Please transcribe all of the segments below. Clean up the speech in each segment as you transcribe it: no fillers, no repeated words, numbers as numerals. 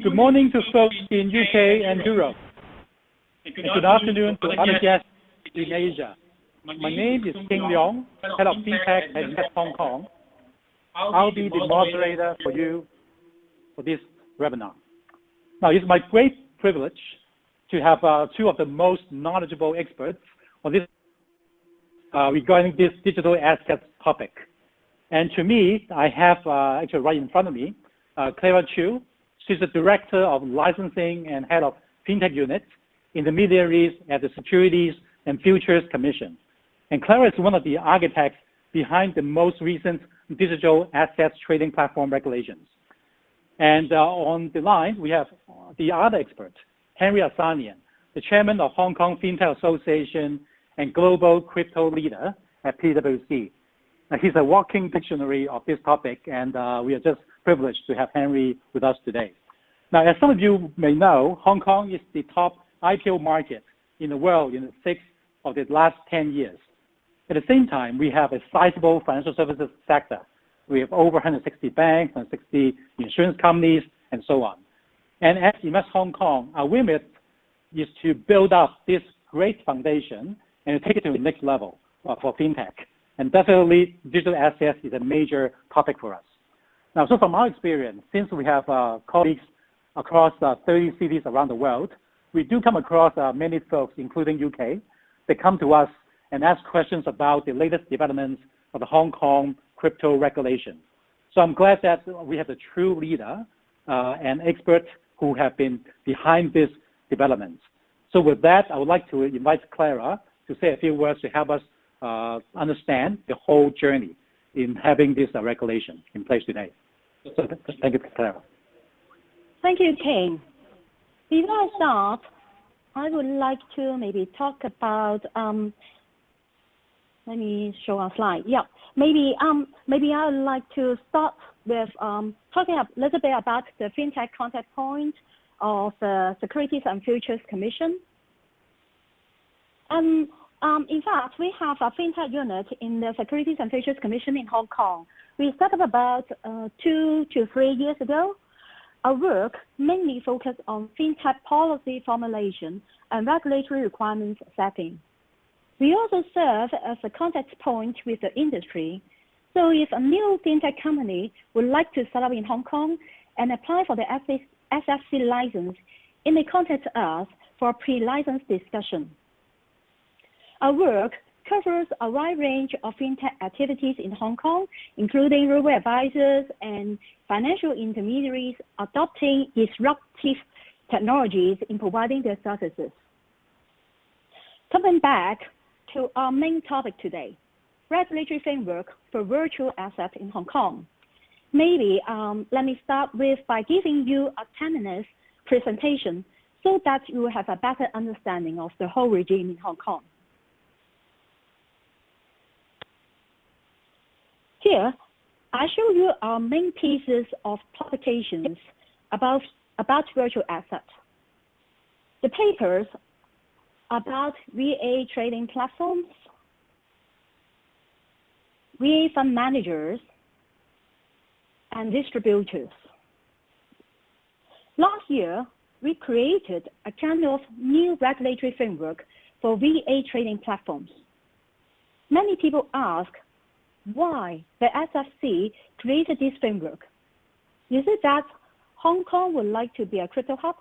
Good morning to folks in UK and Europe. And good afternoon to other guests in Asia. My name is King Leong, head of FinTechHK Hong Kong. I'll be the moderator for you for this webinar. Now, it's my great privilege to have two of the most knowledgeable experts on this regarding this digital assets topic. And to me, I have actually right in front of me, Clara Chu. She's the Director of Licensing and Head of FinTech Unit, Intermediaries at the Securities and Futures Commission. And Clara is one of the architects behind the most recent digital assets trading platform regulations. And on the line, we have the other expert, Henry Asanian, the Chairman of Hong Kong FinTech Association and Global Crypto Leader at PwC. He's a walking dictionary of this topic, and we are just privileged to have Henry with us today. Now, as some of you may know, Hong Kong is the top IPO market in the world in the 6 of the last 10 years. At the same time, we have a sizable financial services sector. We have over 160 banks, 160 insurance companies, and so on. And at Invest Hong Kong, our remit is to build up this great foundation and take it to the next level for FinTech. And definitely, digital assets is a major topic for us. Now, so from our experience, since we have colleagues across 30 cities around the world, we do come across many folks, including UK, that come to us and ask questions about the latest developments of the Hong Kong crypto regulation. So I'm glad that we have a true leader and expert who have been behind this development. So with that, I would like to invite Clara to say a few words to help us understand the whole journey in having this regulation in place today. So thank you, Clara. Thank you, King. Before I start, I would like to maybe talk about, let me show a slide. Yeah, maybe I would like to start with talking a little bit about the FinTech contact point of the Securities and Futures Commission. In fact, we have a FinTech unit in the Securities and Futures Commission in Hong Kong. We set up about 2 to 3 years ago. Our work mainly focused on FinTech policy formulation and regulatory requirements setting. We also serve as a contact point with the industry. So if a new FinTech company would like to set up in Hong Kong and apply for the SFC license, it may contact us for a pre-license discussion. Our work covers a wide range of FinTech activities in Hong Kong, including robo-advisors and financial intermediaries adopting disruptive technologies in providing their services. Coming back to our main topic today, regulatory framework for virtual assets in Hong Kong. Maybe let me start by giving you a 10-minute presentation so that you will have a better understanding of the whole regime in Hong Kong. Here, I show you our main pieces of publications about virtual assets. The papers about VA trading platforms, VA fund managers, and distributors. Last year, we created a kind of new regulatory framework for VA trading platforms. Many people ask, why the SFC created this framework? Is it that Hong Kong would like to be a crypto hub?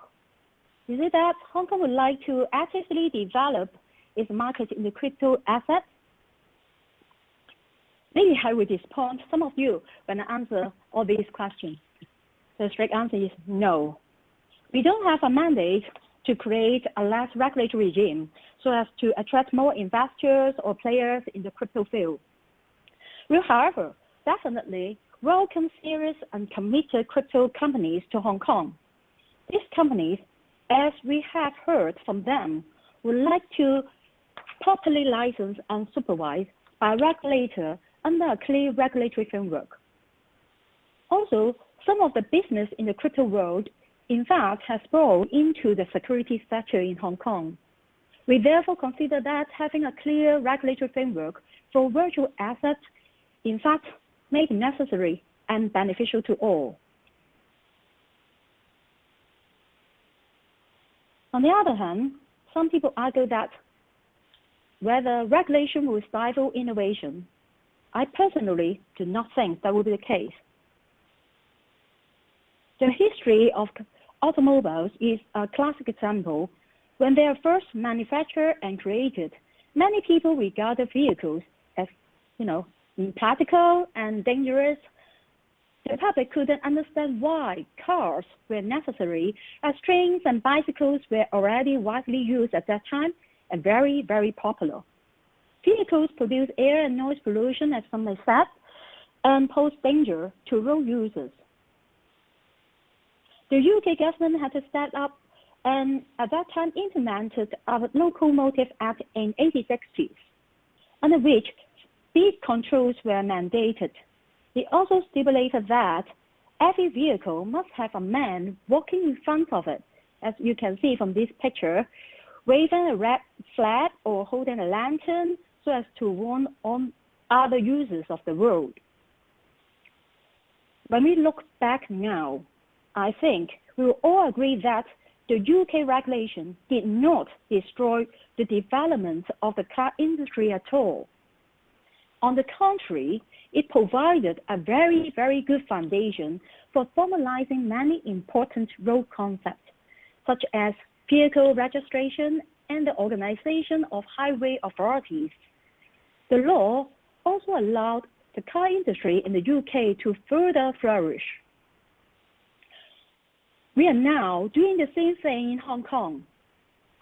Is it that Hong Kong would like to actively develop its market in the crypto assets? Maybe I will disappoint some of you when I answer all these questions. The straight answer is no. We don't have a mandate to create a less regulatory regime so as to attract more investors or players in the crypto field. We, however, definitely welcome serious and committed crypto companies to Hong Kong. These companies, as we have heard from them, would like to properly license and supervise by a regulator under a clear regulatory framework. Also, some of the business in the crypto world, in fact, has brought into the securities sector in Hong Kong. We therefore consider that having a clear regulatory framework for virtual assets in fact, may be necessary and beneficial to all. On the other hand, some people argue that whether regulation will stifle innovation. I personally do not think that will be the case. The history of automobiles is a classic example. When they are first manufactured and created, many people regarded vehicles as, impractical and dangerous. The public couldn't understand why cars were necessary, as trains and bicycles were already widely used at that time and very, very popular. Vehicles produce air and noise pollution, as some may say, and pose danger to road users. The UK government had to step up and at that time implemented our Locomotive Act in 1860s, under which speed controls were mandated. It also stipulated that every vehicle must have a man walking in front of it, as you can see from this picture, waving a red flag or holding a lantern so as to warn on other users of the road. When we look back now, I think we will all agree that the UK regulation did not destroy the development of the car industry at all. On the contrary, it provided a very, very good foundation for formalizing many important road concepts, such as vehicle registration and the organization of highway authorities. The law also allowed the car industry in the UK to further flourish. We are now doing the same thing in Hong Kong.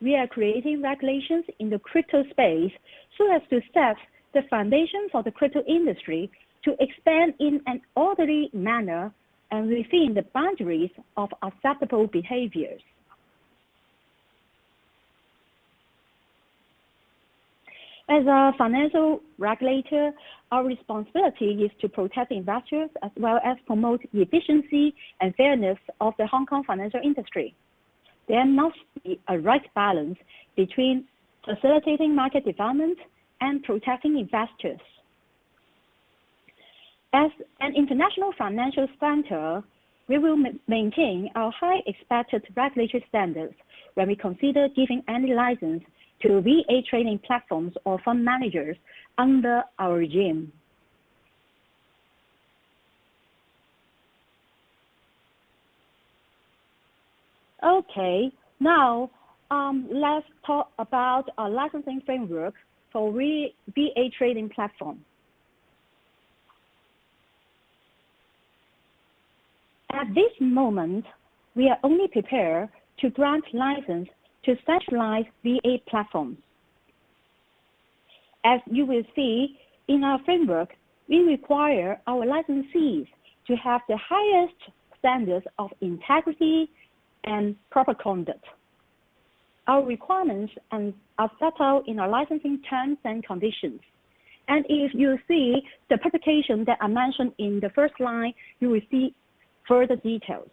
We are creating regulations in the crypto space so as to set the foundation for the crypto industry to expand in an orderly manner and within the boundaries of acceptable behaviors. As a financial regulator, our responsibility is to protect investors as well as promote the efficiency and fairness of the Hong Kong financial industry. There must be a right balance between facilitating market development and protecting investors. As an international financial center, we will maintain our high expected regulatory standards when we consider giving any license to VA trading platforms or fund managers under our regime. Okay, now let's talk about a licensing framework for VA trading platform. At this moment, we are only prepared to grant license to specialized VA platforms. As you will see in our framework, we require our licensees to have the highest standards of integrity and proper conduct. Our requirements are set out in our licensing terms and conditions. And if you see the publication that I mentioned in the first line, you will see further details.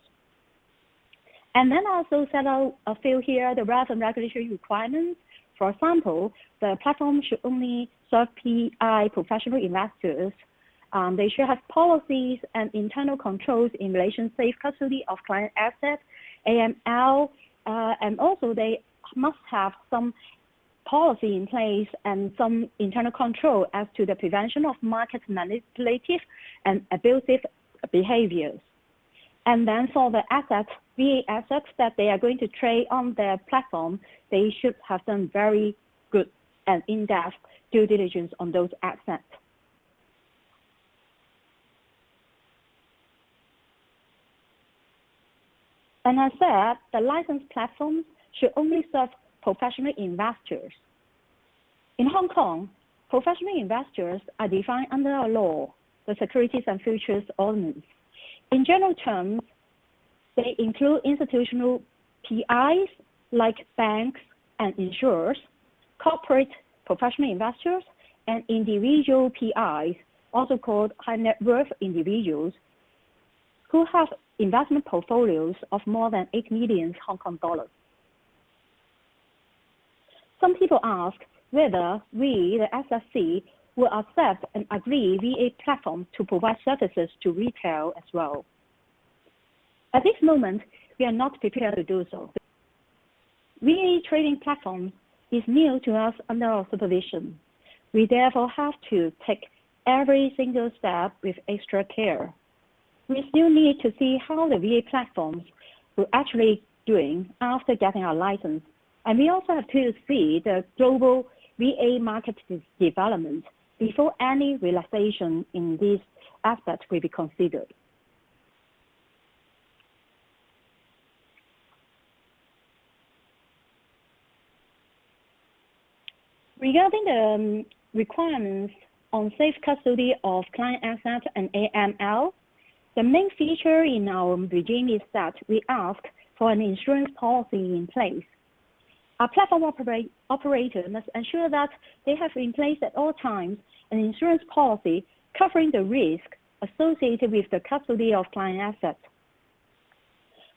And then also set out a few here, the relevant regulatory requirements. For example, the platform should only serve PI professional investors. They should have policies and internal controls in relation to safe custody of client assets, AML, and also they must have some policy in place and some internal control as to the prevention of market manipulative and abusive behaviors. And then for the assets, VA assets that they are going to trade on their platform, they should have done very good and in-depth due diligence on those assets. And I said the licensed platforms should only serve professional investors. In Hong Kong, professional investors are defined under our law, the Securities and Futures Ordinance. In general terms, they include institutional PIs like banks and insurers, corporate professional investors, and individual PIs, also called high net worth individuals, who have investment portfolios of more than 8 million Hong Kong dollars. Some people ask whether we, the SFC, will accept and agree VA platforms to provide services to retail as well. At this moment, we are not prepared to do so. VA trading platform is new to us under our supervision. We therefore have to take every single step with extra care. We still need to see how the VA platforms will actually doing after getting our license. And we also have to see the global VA market development before any relaxation in this aspect will be considered. Regarding the requirements on safe custody of client assets and AML, the main feature in our regime is that we ask for an insurance policy in place. Our platform operator must ensure that they have in place at all times an insurance policy covering the risk associated with the custody of client assets.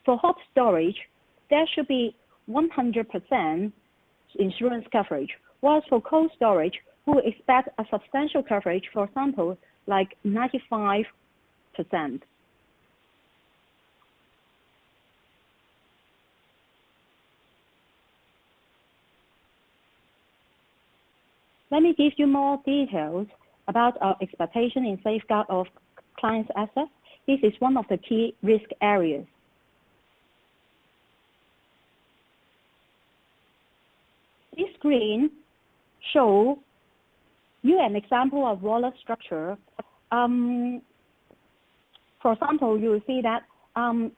For hot storage, there should be 100% insurance coverage, whilst for cold storage, we will expect a substantial coverage, for example, like 95%. Let me give you more details about our expectation in safeguard of clients' assets. This is one of the key risk areas. This screen shows you an example of wallet structure. For example, you will see that only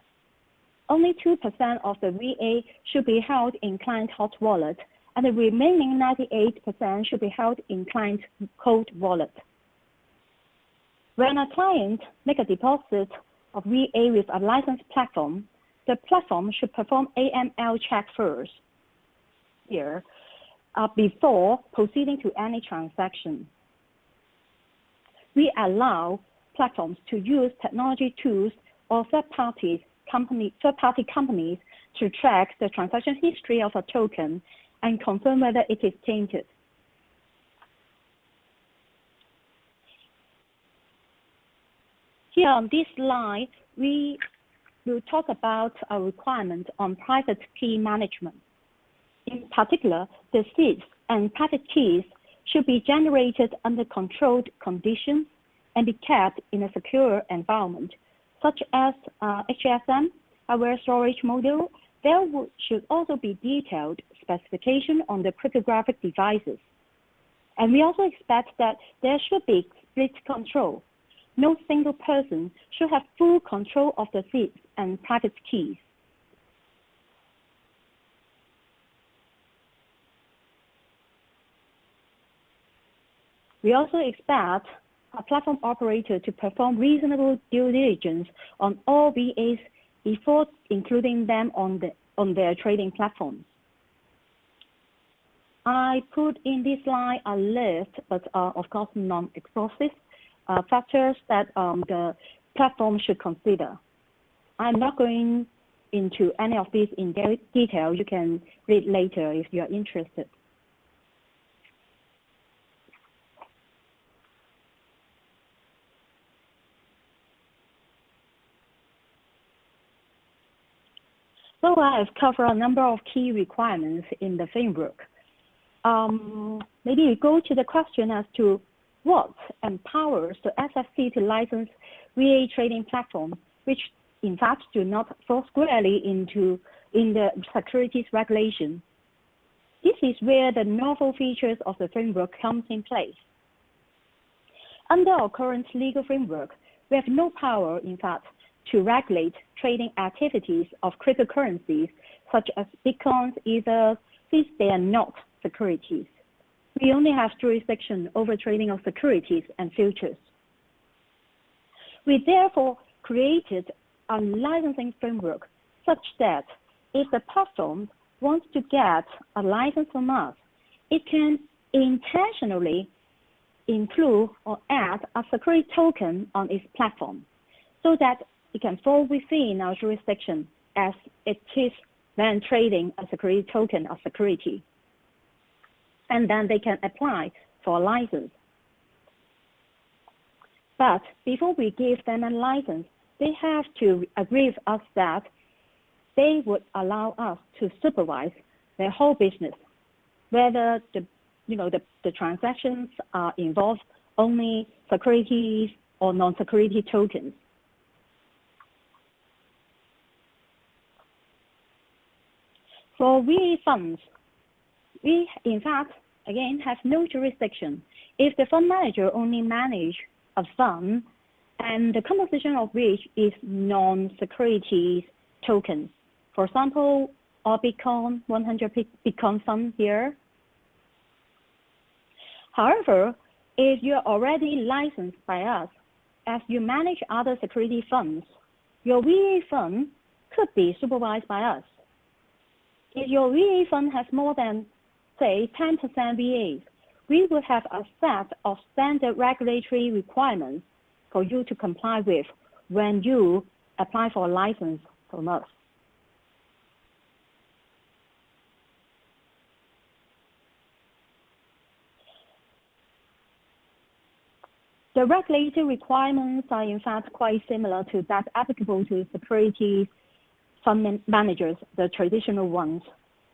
2% of the VA should be held in client hot wallet, and the remaining 98% should be held in client cold wallet. When a client makes a deposit of VA with a licensed platform, the platform should perform AML check first here before proceeding to any transaction. We allow platforms to use technology tools or third-party companies to track the transaction history of a token and confirm whether it is tainted. Here on this slide, we will talk about a requirement on private key management. In particular, the seeds and private keys should be generated under controlled conditions and be kept in a secure environment, such as HSM, hardware storage module. There should also be detailed specification on the cryptographic devices. And we also expect that there should be split control. No single person should have full control of the seeds and private keys. We also expect a platform operator to perform reasonable due diligence on all VAs before including them on their trading platforms. I put in this slide a list, but of course non-exhaustive, factors that the platform should consider. I'm not going into any of these in detail. You can read later if you are interested. So I have covered a number of key requirements in the framework. Maybe we go to the question as to what empowers the SFC to license VA trading platform, which in fact do not fall squarely in the securities regulation. This is where the novel features of the framework comes in place. Under our current legal framework, we have no power, in fact, to regulate trading activities of cryptocurrencies such as Bitcoins, Ethers, since they are not securities. We only have jurisdiction over trading of securities and futures. We therefore created a licensing framework such that if the platform wants to get a license from us, it can intentionally include or add a security token on its platform so that it can fall within our jurisdiction as it is then trading a security token of security. And then they can apply for a license. But before we give them a license, they have to agree with us that they would allow us to supervise their whole business, whether the transactions involve only securities or non-security tokens. For VA funds, we, in fact, again, have no jurisdiction. If the fund manager only manages a fund and the composition of which is non-securities tokens, for example, our Bitcoin 100 Bitcoin fund here. However, if you're already licensed by us, as you manage other security funds, your VA fund could be supervised by us. If your VA fund has more than, say, 10% VAs, we would have a set of standard regulatory requirements for you to comply with when you apply for a license from us. The regulatory requirements are in fact quite similar to that applicable to securities fund managers, the traditional ones.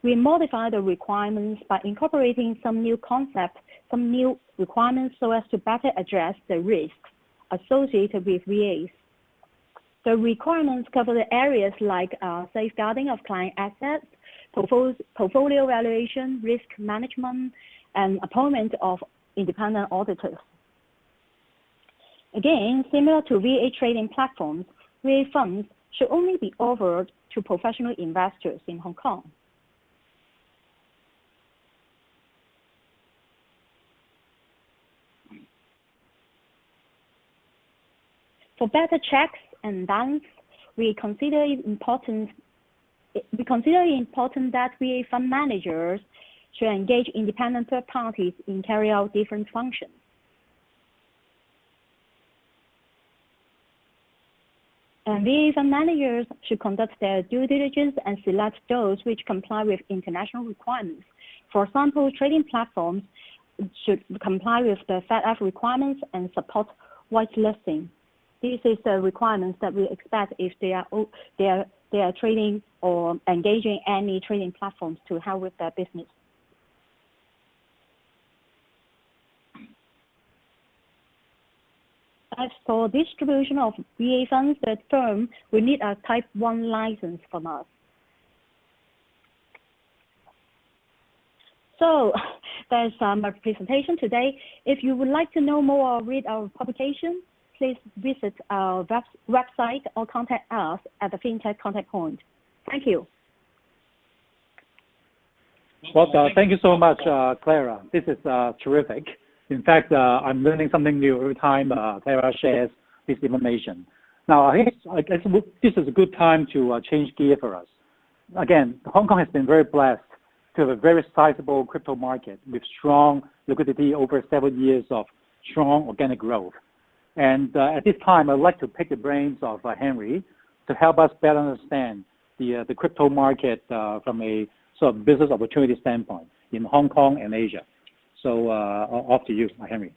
We modify the requirements by incorporating some new concepts, some new requirements so as to better address the risks associated with VAs. The requirements cover the areas like safeguarding of client assets, portfolio valuation, risk management, and appointment of independent auditors. Again, similar to VA trading platforms, VA funds should only be offered to professional investors in Hong Kong. For better checks and balance, we consider it important that VA fund managers should engage independent third parties in carrying out different functions. And VA fund managers should conduct their due diligence and select those which comply with international requirements. For example, trading platforms should comply with the FATF requirements and support whitelisting. These are the requirements that we expect if they are trading or engaging any trading platforms to help with their business. As for distribution of VA funds, the firm will need a Type 1 license from us. So there's my presentation today. If you would like to know more or read our publication, please visit our website or contact us at the FinTech contact point. Thank you. Well, thank you so much, Clara. This is terrific. In fact, I'm learning something new every time Clara shares this information. Now, I guess this is a good time to change gear for us. Again, Hong Kong has been very blessed to have a very sizable crypto market with strong liquidity over several years of strong organic growth. And at this time, I'd like to pick the brains of Henry to help us better understand the crypto market from a sort of business opportunity standpoint in Hong Kong and Asia. So off to you, Henry.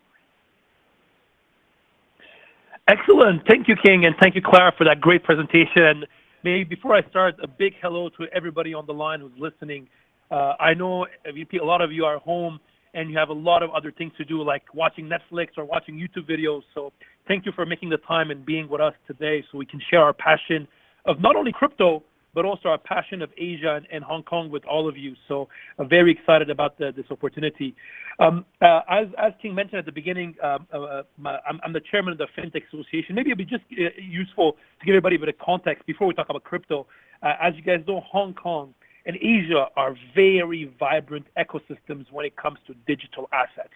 Excellent. Thank you, King, and thank you, Clara, for that great presentation. Maybe before I start, a big hello to everybody on the line who's listening. I know a lot of you are home and you have a lot of other things to do, like watching Netflix or watching YouTube videos. So thank you for making the time and being with us today so we can share our passion of not only crypto, but also our passion of Asia and Hong Kong with all of you. So I'm very excited about this opportunity. As King mentioned at the beginning, I'm the chairman of the FinTech Association. Maybe it'd be just useful to give everybody a bit of context before we talk about crypto. As you guys know, Hong Kong and Asia are very vibrant ecosystems when it comes to digital assets.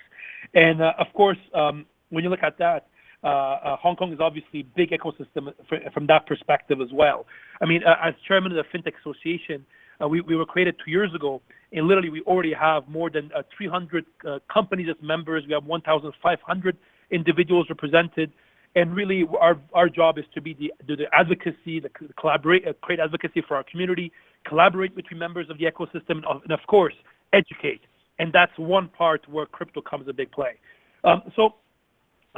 And of course, when you look at that, Hong Kong is obviously a big ecosystem from that perspective as well. I mean, as chairman of the FinTech Association, we were created 2 years ago, and literally we already have more than 300 companies as members. We have 1,500 individuals represented, and really our job is to be do the advocacy, create advocacy for our community, collaborate between members of the ecosystem, and of course, educate. And that's one part where crypto comes a big play. So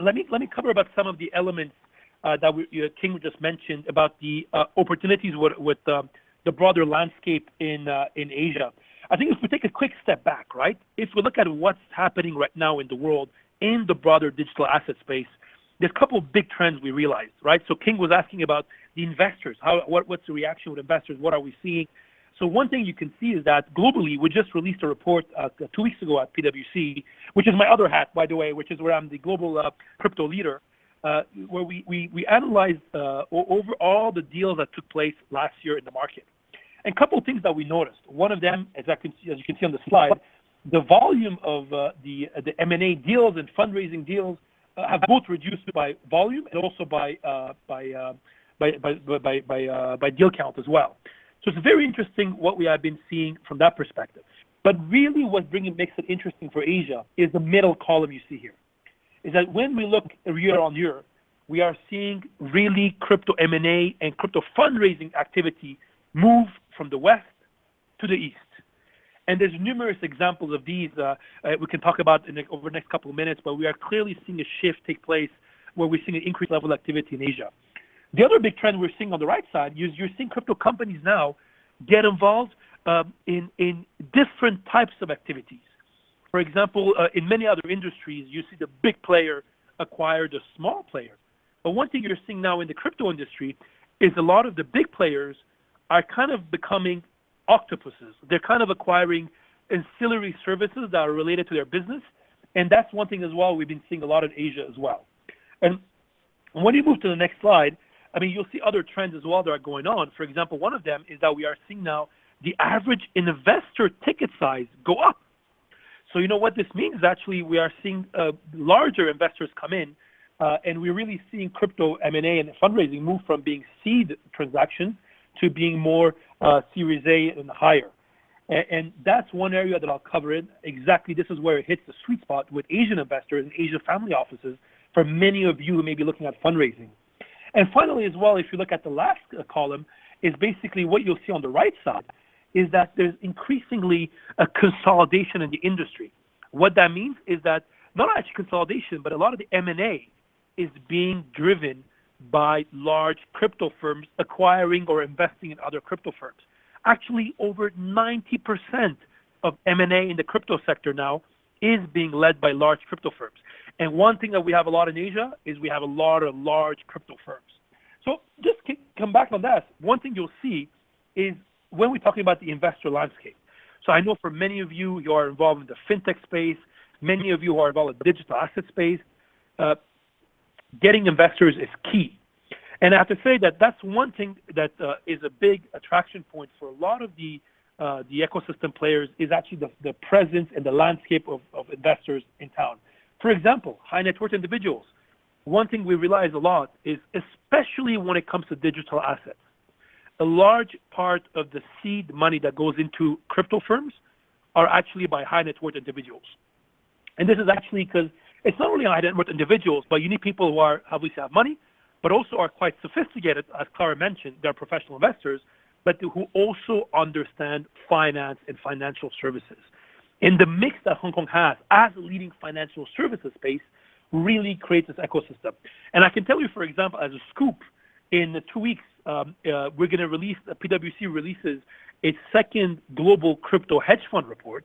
let me cover about some of the elements that King just mentioned about the opportunities with the broader landscape in Asia. I think if we take a quick step back, right, if we look at what's happening right now in the world in the broader digital asset space, there's a couple of big trends we realized, right? So King was asking about the investors. What's the reaction with investors? What are we seeing? So one thing you can see is that globally, we just released a report 2 weeks ago at PwC, which is my other hat, by the way, which is where I'm the global crypto leader, where we analyzed over all the deals that took place last year in the market. And a couple of things that we noticed. One of them, as you can see on the slide, the volume of the M&A deals and fundraising deals have both reduced by volume and also by deal count as well. So it's very interesting what we have been seeing from that perspective. But really what makes it interesting for Asia is the middle column you see here. Is that when we look year on year, we are seeing really crypto M&A and crypto fundraising activity move from the west to the east. And there's numerous examples of these we can talk about over the next couple of minutes, but we are clearly seeing a shift take place where we're seeing an increased level of activity in Asia. The other big trend we're seeing on the right side is you're seeing crypto companies now get involved in different types of activities. For example, in many other industries, you see the big player acquire the small player. But one thing you're seeing now in the crypto industry is a lot of the big players are kind of becoming octopuses. They're kind of acquiring ancillary services that are related to their business. And that's one thing as well we've been seeing a lot in Asia as well. And when you move to the next slide, I mean, you'll see other trends as well that are going on. For example, one of them is that we are seeing now the average investor ticket size go up. So you know what this means? Actually, we are seeing larger investors come in, and we're really seeing crypto M&A and fundraising move from being seed transactions to being more Series A and higher. And that's one area that I'll cover in. Exactly, this is where it hits the sweet spot with Asian investors and Asian family offices for many of you who may be looking at fundraising. And finally, as well, if you look at the last column, is basically what you'll see on the right side is that there's increasingly a consolidation in the industry. What that means is that not actually consolidation, but a lot of the M&A is being driven by large crypto firms acquiring or investing in other crypto firms. Actually, over 90% of M&A in the crypto sector now is being led by large crypto firms. And one thing that we have a lot in Asia is we have a lot of large crypto firms. So just come back on that. One thing you'll see is when we're talking about the investor landscape. So I know for many of you, you are involved in the fintech space. Many of you who are involved in the digital asset space. Getting investors is key. And I have to say that that's one thing that is a big attraction point for a lot of the ecosystem players is actually the presence and the landscape of investors in town. For example, high net worth individuals. One thing we realize a lot is, especially when it comes to digital assets, a large part of the seed money that goes into crypto firms are actually by high net worth individuals. And this is actually because it's not only high net worth individuals, but you need people who are obviously have money, but also are quite sophisticated, as Clara mentioned, they're professional investors, but who also understand finance and financial services. And the mix that Hong Kong has as a leading financial services space really creates this ecosystem. And I can tell you, for example, as a scoop, in 2 weeks, we're going to release, PwC releases its second global crypto hedge fund report.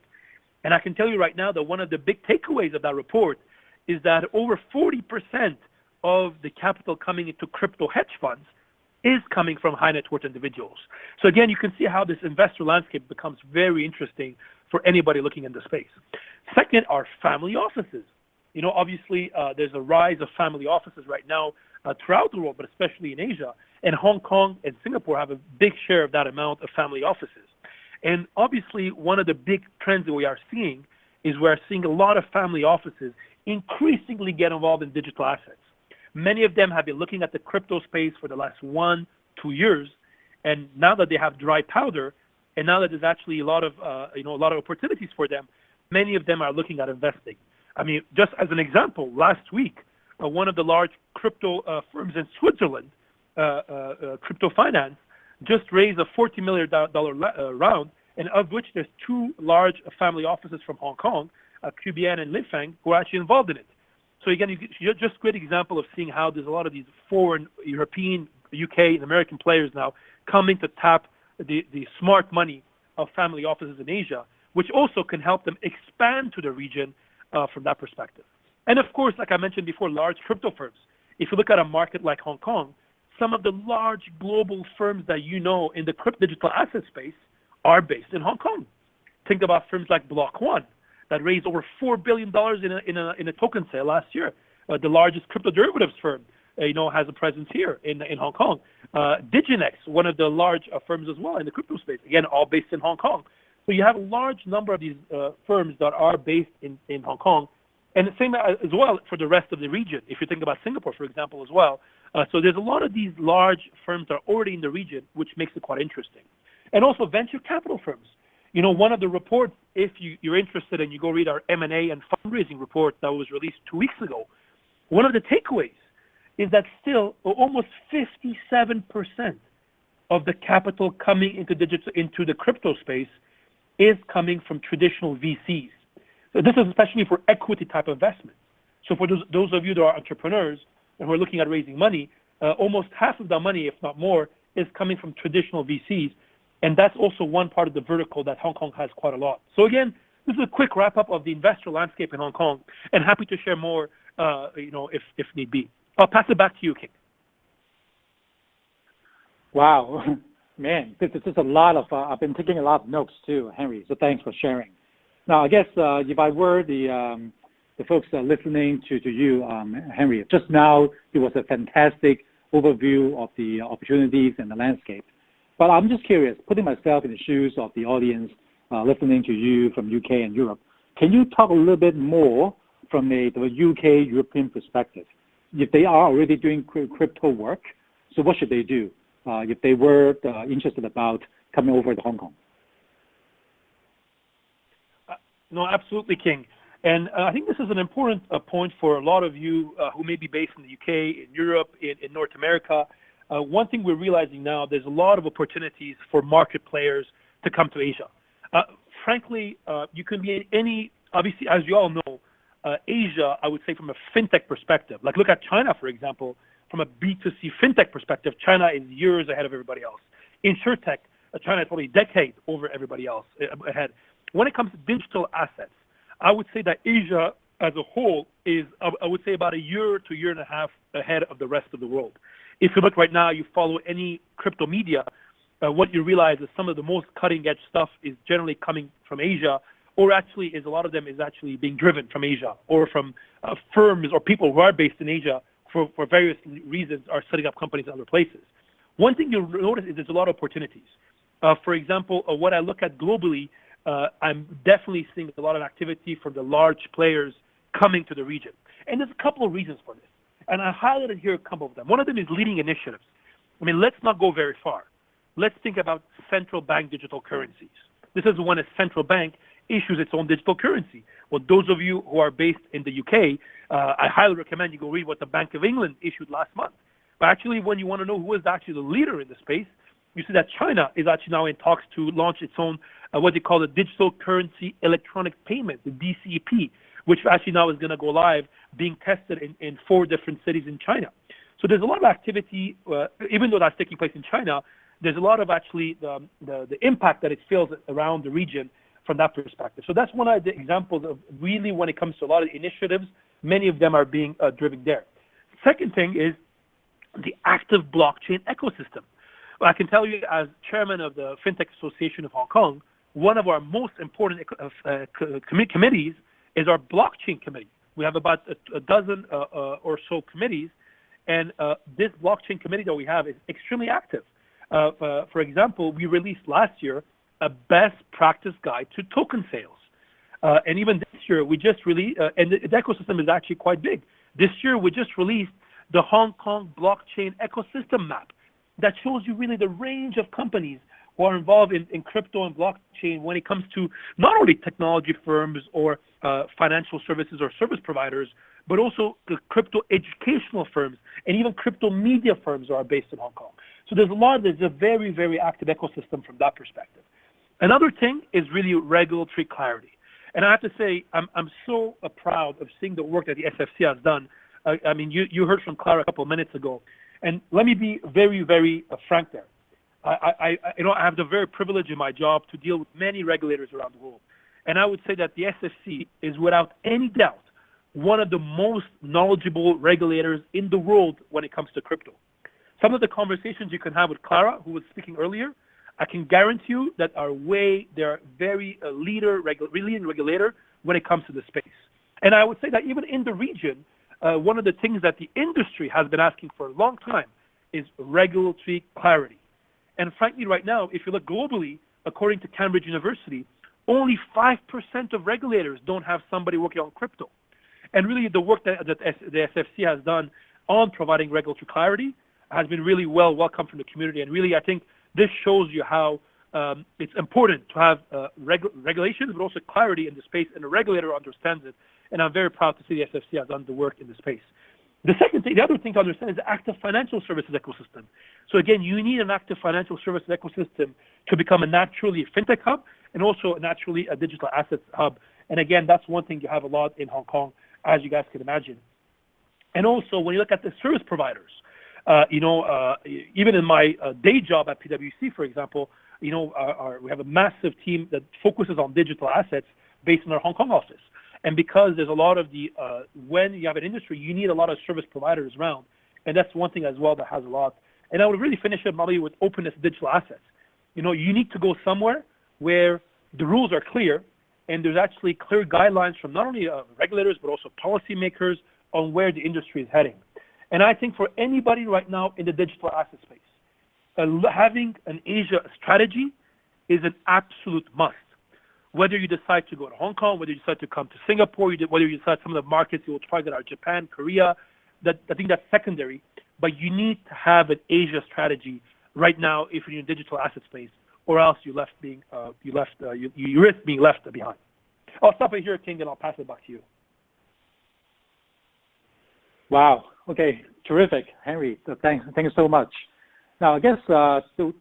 And I can tell you right now that one of the big takeaways of that report is that over 40% of the capital coming into crypto hedge funds is coming from high net worth individuals. So again, you can see how this investor landscape becomes very interesting for anybody looking in the space. Second are family offices. You know, obviously, there's a rise of family offices right now throughout the world, but especially in Asia. And Hong Kong and Singapore have a big share of that amount of family offices. And obviously, one of the big trends that we are seeing is we're seeing a lot of family offices increasingly get involved in digital assets. Many of them have been looking at the crypto space for the last 1-2 years, and now that they have dry powder, and now that there's actually a lot of opportunities for them, many of them are looking at investing. I mean, just as an example, last week, one of the large crypto firms in Switzerland, Crypto Finance, just raised a $40 million round, and of which there's 2 large family offices from Hong Kong, QBN and Lifeng, who are actually involved in it. So again, you're just a great example of seeing how there's a lot of these foreign, European, UK, and American players now coming to tap the smart money of family offices in Asia. which also can help them expand to the region from that perspective. And of course, like I mentioned before, large crypto firms. If you look at a market like Hong Kong, some of the large global firms that you know in the digital asset space are based in Hong Kong. Think about firms like Block One that raised over $4 billion in a token sale last year. The largest crypto derivatives firm, has a presence here in Hong Kong. Diginex, one of the large firms as well in the crypto space, again, all based in Hong Kong. So you have a large number of these firms that are based in Hong Kong, and the same as well for the rest of the region. If you think about Singapore, for example, as well. So there's a lot of these large firms that are already in the region, which makes it quite interesting. And also venture capital firms. One of the reports, if you're interested and you go read our M&A and fundraising report that was released 2 weeks ago, one of the takeaways is that still almost 57% of the capital coming into the crypto space is coming from traditional VCs. So this is especially for equity type investments. So for those of you that are entrepreneurs and who are looking at raising money, almost half of the money, if not more, is coming from traditional VCs. And that's also one part of the vertical that Hong Kong has quite a lot. So again, this is a quick wrap-up of the investor landscape in Hong Kong, and happy to share more, if need be. I'll pass it back to you, King. Wow, man, this is a lot of, I've been taking a lot of notes too, Henry, so thanks for sharing. Now, I guess if I were the folks listening to you, Henry, just now it was a fantastic overview of the opportunities and the landscape. But I'm just curious, putting myself in the shoes of the audience listening to you from UK and Europe, can you talk a little bit more from the UK, European perspective? If they are already doing crypto work, so what should they do if they were interested about coming over to Hong Kong? No, absolutely, King. And I think this is an important point for a lot of you who may be based in the UK, in Europe, in North America. One thing we're realizing now, there's a lot of opportunities for market players to come to Asia. Frankly, you can be in any, obviously, as you all know, Asia, I would say from a fintech perspective, like look at China, for example, from a B2C fintech perspective, China is years ahead of everybody else. InsurTech, China is probably decades over everybody else ahead. When it comes to digital assets, I would say that Asia as a whole is, I would say, about a year to year and a half ahead of the rest of the world. If you look right now, you follow any crypto media, what you realize is some of the most cutting edge stuff is generally coming from Asia, or actually is a lot of them is actually being driven from Asia or from firms or people who are based in Asia for various reasons are setting up companies in other places. One thing you'll notice is there's a lot of opportunities. For example, what I look at globally, I'm definitely seeing a lot of activity from the large players coming to the region. And there's a couple of reasons for this. And I highlighted here a couple of them. One of them is leading initiatives. I mean, let's not go very far. Let's think about central bank digital currencies. This is when a central bank issues its own digital currency. Well, those of you who are based in the UK, I highly recommend you go read what the Bank of England issued last month. But actually, when you want to know who is actually the leader in the space, you see that China is actually now in talks to launch its own, what they call the Digital Currency Electronic Payment, the DCEP, which actually now is going to go live, being tested in 4 different cities in China. So there's a lot of activity, even though that's taking place in China, there's a lot of actually the impact that it feels around the region from that perspective. So that's one of the examples of really when it comes to a lot of initiatives, many of them are being driven there. Second thing is the active blockchain ecosystem. Well, I can tell you as chairman of the FinTech Association of Hong Kong, one of our most important committees is our blockchain committee. We have about a dozen or so committees, and this blockchain committee that we have is extremely active. For example, we released last year a best practice guide to token sales. And even this year, we just released, and the ecosystem is actually quite big. This year, we just released the Hong Kong blockchain ecosystem map that shows you really the range of companies who are involved in crypto and blockchain when it comes to not only technology firms or financial services or service providers, but also the crypto educational firms and even crypto media firms are based in Hong Kong. So there's a very, very active ecosystem from that perspective. Another thing is really regulatory clarity. And I have to say, I'm so proud of seeing the work that the SFC has done. I mean, you heard from Clara a couple of minutes ago. And let me be very, very frank there. I have the very privilege in my job to deal with many regulators around the world. And I would say that the SFC is without any doubt one of the most knowledgeable regulators in the world when it comes to crypto. Some of the conversations you can have with Clara, who was speaking earlier, I can guarantee you that they're very leading regulator when it comes to the space. And I would say that even in the region, one of the things that the industry has been asking for a long time is regulatory clarity. And frankly, right now, if you look globally, according to Cambridge University, only 5% of regulators don't have somebody working on crypto. And really, the work that the SFC has done on providing regulatory clarity has been really well welcomed from the community. And really, I think this shows you how it's important to have regulations, but also clarity in the space, and the regulator understands it. And I'm very proud to see the SFC has done the work in the space. The other thing to understand is the active financial services ecosystem. So again, you need an active financial services ecosystem to become a naturally fintech hub and also naturally a digital assets hub. And again, that's one thing you have a lot in Hong Kong, as you guys can imagine. And also, when you look at the service providers, even in my day job at PwC, for example, we have a massive team that focuses on digital assets based in our Hong Kong office. And because there's a lot of when you have an industry, you need a lot of service providers around. And that's one thing as well that has a lot. And I would really finish it, Molly, with openness digital assets. You need to go somewhere where the rules are clear and there's actually clear guidelines from not only regulators, but also policymakers on where the industry is heading. And I think for anybody right now in the digital asset space, having an Asia strategy is an absolute must. Whether you decide to go to Hong Kong, whether you decide to come to Singapore, whether you decide some of the markets you will target are Japan, Korea, I think that's secondary. But you need to have an Asia strategy right now if you're in the digital asset space, or else you risk being left behind. I'll stop it here, King, and I'll pass it back to you. Wow. Okay. Terrific, Henry. Thank you so much. Now, I guess the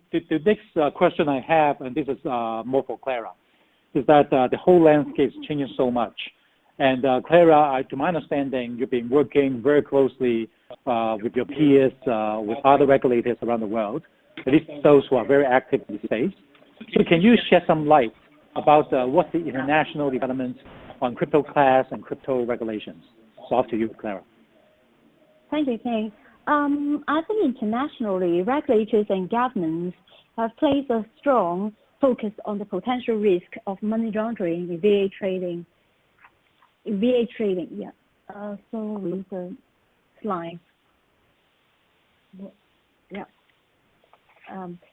next question I have, and this is more for Clara, is that the whole landscape is changing so much. And Clara, to my understanding, you've been working very closely with your peers, with other regulators around the world, at least those who are very active in the space. So can you shed some light about what's the international development on crypto class and crypto regulations? So off to you, Clara. Thank you, King. I think internationally, regulators and governments have placed a strong focus on the potential risk of money laundering in VA trading. Yeah. So with the slide. Yeah.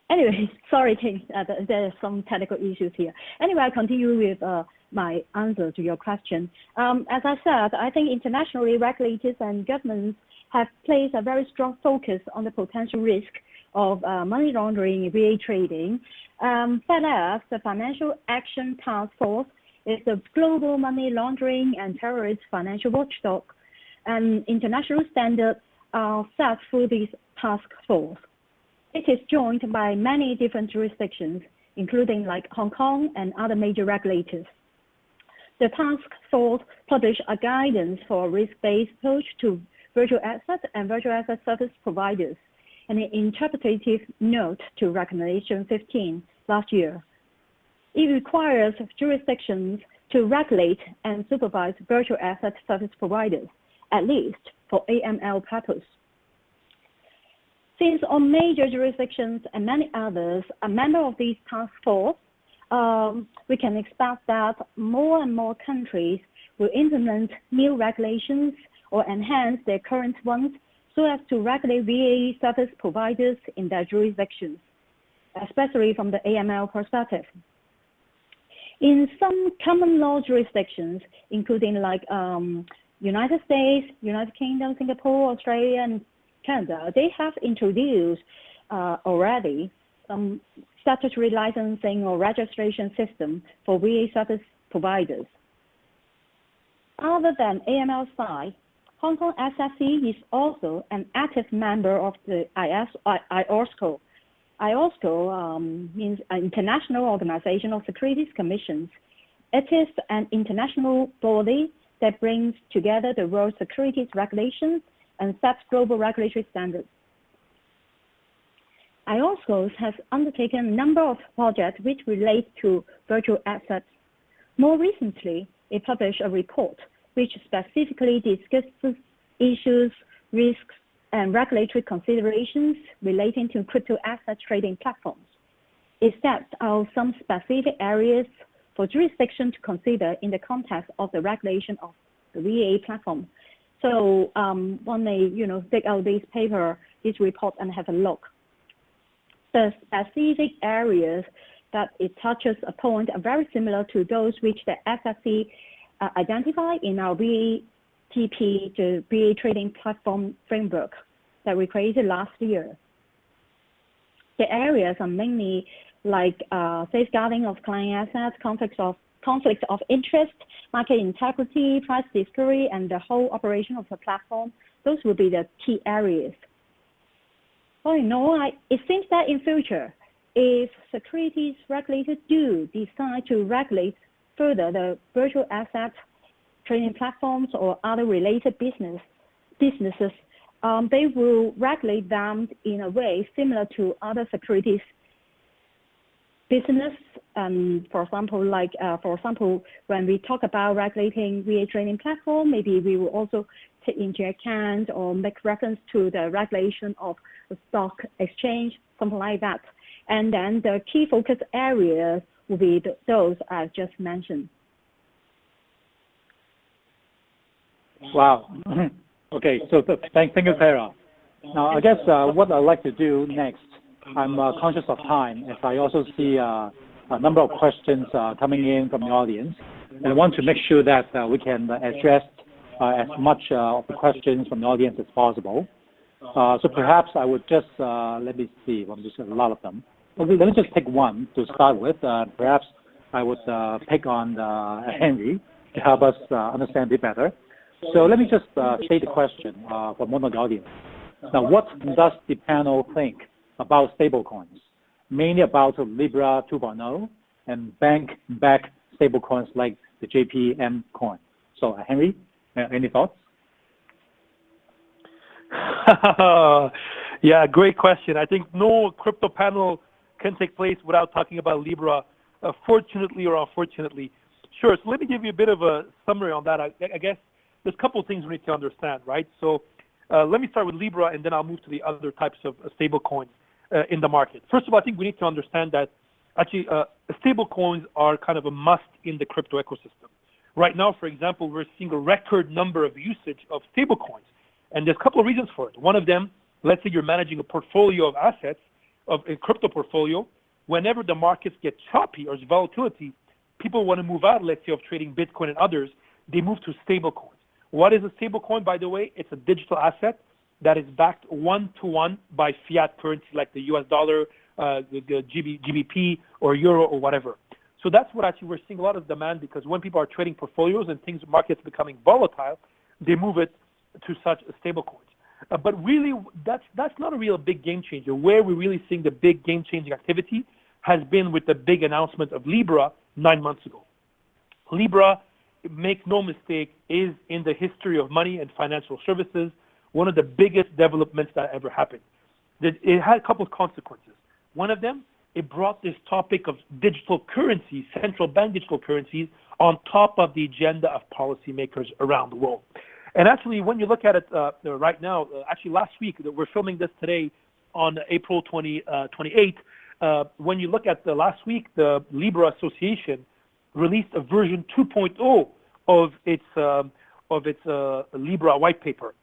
Anyway, sorry, King. There are some technical issues here. Anyway, I'll continue with my answer to your question. As I said, I think internationally, regulators and governments have placed a very strong focus on the potential risk of money laundering in VA trading. FedEx, the Financial Action Task Force, is the global money laundering and terrorist financial watchdog, and international standards are set through this task force. It is joined by many different jurisdictions, including like Hong Kong and other major regulators. The task force published a guidance for a risk-based approach to virtual assets and virtual asset service providers, and an interpretative note to Recommendation 15 last year. It requires jurisdictions to regulate and supervise virtual asset service providers, at least for AML purpose. Since all major jurisdictions and many others are members of this task force, we can expect that more and more countries will implement new regulations or enhance their current ones so as to regulate VA service providers in their jurisdictions, especially from the AML perspective. In some common law jurisdictions, including like United States, United Kingdom, Singapore, Australia, and Canada, they have introduced already some statutory licensing or registration system for VA service providers. Other than AML side, Hong Kong SFC is also an active member of the IOSCO. IOSCO means International Organization of Securities Commissions. It is an international body that brings together the world's securities regulations and sets global regulatory standards. IOSCO has undertaken a number of projects which relate to virtual assets. More recently, it published a report which specifically discusses issues, risks, and regulatory considerations relating to crypto asset trading platforms. It sets out some specific areas for jurisdiction to consider in the context of the regulation of the VA platform. So one may, dig out this paper, this report, and have a look. The specific areas that it touches upon are very similar to those which the SEC identified in our VATP, the VA trading platform framework that we created last year. The areas are mainly like safeguarding of client assets, conflicts of interest, market integrity, price discovery, and the whole operation of the platform. Those will be the key areas. All in all, it seems that in future, if securities regulators do decide to regulate further the virtual asset trading platforms or other related businesses, they will regulate them in a way similar to other securities business. For example, when we talk about regulating VA trading platform, maybe we will also take into account or make reference to the regulation of the stock exchange, something like that. And then the key focus areas will be those I just mentioned. Wow. Okay, so thank you, Clara. Now, I guess what I'd like to do next, I'm conscious of time, as I also see a number of questions coming in from the audience, and I want to make sure that we can address as much of the questions from the audience as possible. So perhaps I would just, let me see, there's a lot of them. Okay, let me just pick one to start with. Perhaps I would pick on Henry to help us understand a bit better. So let me just state the question from one of the audience. Now, what does the panel think about stablecoins, mainly about Libra 2.0 and bank-backed stablecoins like the JPM coin? So, Henry, any thoughts? Yeah, great question. I think no crypto panel can take place without talking about Libra, fortunately or unfortunately. Sure, so let me give you a bit of a summary on that. I guess there's a couple of things we need to understand, right? So let me start with Libra, and then I'll move to the other types of stable coins in the market. First of all, I think we need to understand that actually stable coins are kind of a must in the crypto ecosystem. Right now, for example, we're seeing a record number of usage of stable coins, and there's a couple of reasons for it. One of them, let's say you're managing a portfolio of assets, of a crypto portfolio. Whenever the markets get choppy or there's volatility, people want to move out, let's say, of trading Bitcoin and others. They move to stable coins. What is a stable coin, by the way? It's a digital asset that is backed one-to-one by fiat currency like the US dollar, the GBP, or euro, or whatever. So that's what actually we're seeing a lot of demand, because when people are trading portfolios and things, markets becoming volatile, they move it to such stable coins. But really, that's not a real big game changer. Where we're really seeing the big game-changing activity has been with the big announcement of Libra 9 months ago. Libra, make no mistake, is in the history of money and financial services one of the biggest developments that ever happened. It had a couple of consequences. One of them, it brought this topic of digital currencies, central bank digital currencies, on top of the agenda of policymakers around the world. And actually, when you look at it right now, actually last week, we're filming this today on April 28th. When you look at the last week, the Libra Association released a version 2.0 of its Libra white paper.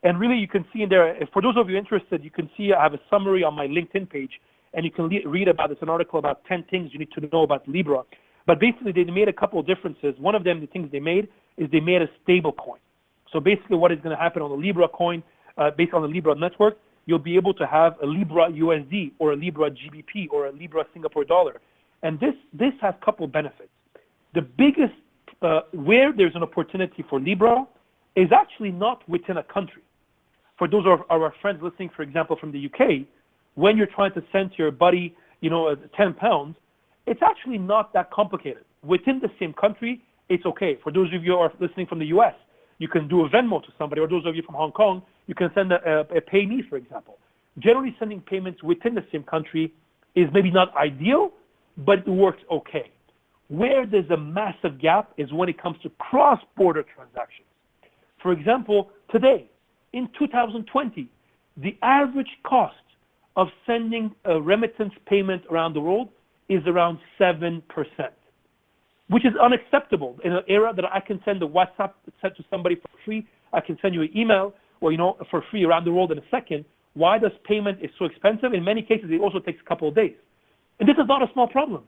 And really, you can see in there, for those of you interested, you can see I have a summary on my LinkedIn page, and you can read about it. It's an article about 10 things you need to know about Libra. But basically, they made a couple of differences. One of them, the things they made, is they made a stable coin. So basically, what is going to happen on the Libra coin, based on the Libra network, you'll be able to have a Libra USD or a Libra GBP or a Libra Singapore dollar. And this has a couple of benefits. The biggest, where there's an opportunity for Libra, is actually not within a country. For those of our friends listening, for example, from the UK, when you're trying to send to your buddy, 10 pounds, it's actually not that complicated. Within the same country, it's okay. For those of you who are listening from the US, you can do a Venmo to somebody, or those of you from Hong Kong, you can send a PayMe, for example. Generally, sending payments within the same country is maybe not ideal, but it works okay. Where there's a massive gap is when it comes to cross-border transactions. For example, today, in 2020, the average cost of sending a remittance payment around the world is around 7%, which is unacceptable in an era that I can send a WhatsApp sent to somebody for free. I can send you an email, or for free around the world in a second. Why does payment is so expensive? In many cases, it also takes a couple of days. And this is not a small problem.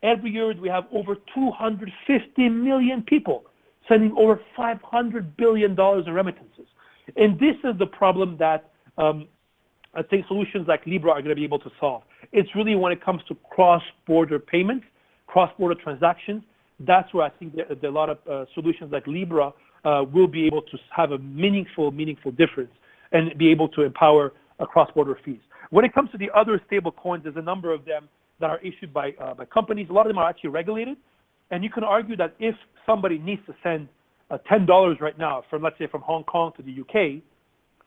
Every year, we have over 250 million people sending over $500 billion in remittances. And this is the problem that I think solutions like Libra are going to be able to solve. It's really when it comes to cross-border payments, cross-border transactions. That's where I think there are a lot of solutions like Libra will be able to have a meaningful difference and be able to empower cross-border fees. When it comes to the other stable coins, there's a number of them that are issued by companies. A lot of them are actually regulated. And you can argue that if somebody needs to send $10 right now from, let's say, from Hong Kong to the UK,